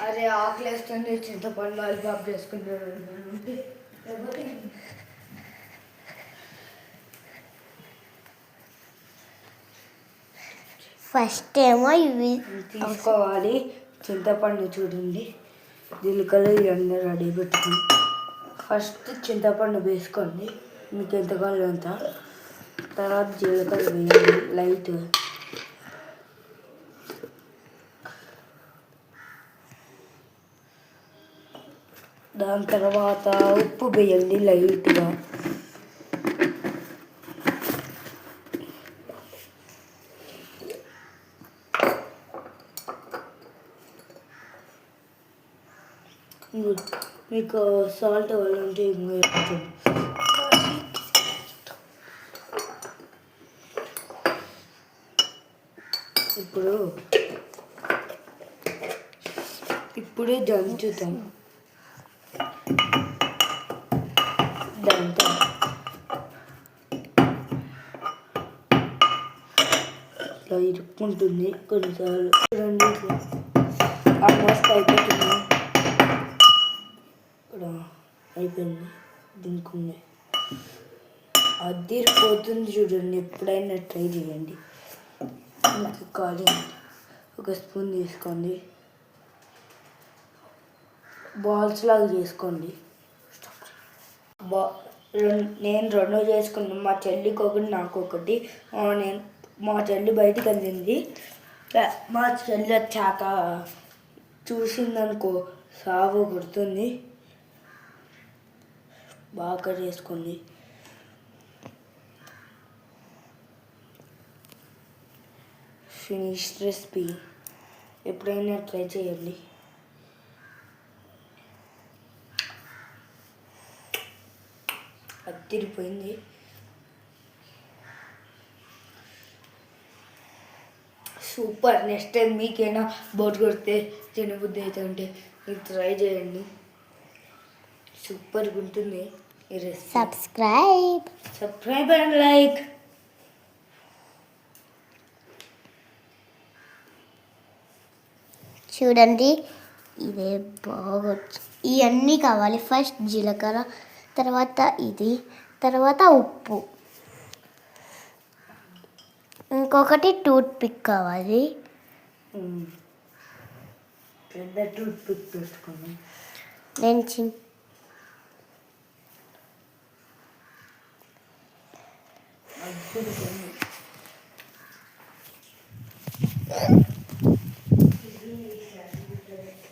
అరే ఆకలేస్తుంది, చింతపండు లాలిపాప్ చేసుకుంటారు. ఫస్ట్ ఏమో ఇవి తీసుకోవాలి. చింతపండు చూడండి, జీలకర్ర ఇవన్నీ రెడీ పెట్టుకుని ఫస్ట్ చింతపండు వేసుకోండి, మీకు ఎంత కావాలో అంత. తర్వాత జీలకర్ర వేయండి లైట్. దాని తర్వాత ఉప్పు వేయండి లైట్గా. మీకు సాల్ట్ కావాలంటే ఇంకా వేసుకోండి. ఇప్పుడు దంచుతాం. దాంతో ఇట్లా ఇరుక్కుంటుంది కొన్నిసార్లు. చూడండి ఇట్లా ఆల్మోస్ట్ అయిపోతుంది. ఇక్కడ అయిపోయింది, దింకుంది. అదిరిపోతుంది చూడండి, ఎప్పుడైనా ట్రై చేయండి. మీకు కాలి ఒక స్పూన్ తీసుకోండి, బాల్స్ లాగా చేసుకోండి. నేను రెండు చేసుకున్నాను, మా చెల్లికి ఒకటి నాకు ఒకటి. మా చెల్లి బయటికి వెళ్ళింది. మా చెల్లి వచ్చాక చూసిందనుకో సాగు కొడుతుంది. బాగా చేసుకోండి. ఫినిష్ రెసిపీ ఎప్పుడైనా ట్రై చేయండి. అదిరిపోయింది. సూపర్. నెక్స్ట్ టైం మీకైనా బోట్ కొడితే తినబుద్ధి అయితే ఉంటే మీరు ట్రై చేయండి, సూపర్గా ఉంటుంది ఈ రెసిపీ. Subscribe and like. చూడండి, ఇదే బాగొచ్చు. ఇవన్నీ కావాలి. ఫస్ట్ జీలకర్ర, తర్వాత ఇది, తర్వాత ఉప్పు, ఇంకొకటి టూత్ పిక్ కావాలి. పెద్ద టూత్ పిక్ పెట్టుకోండి. నేను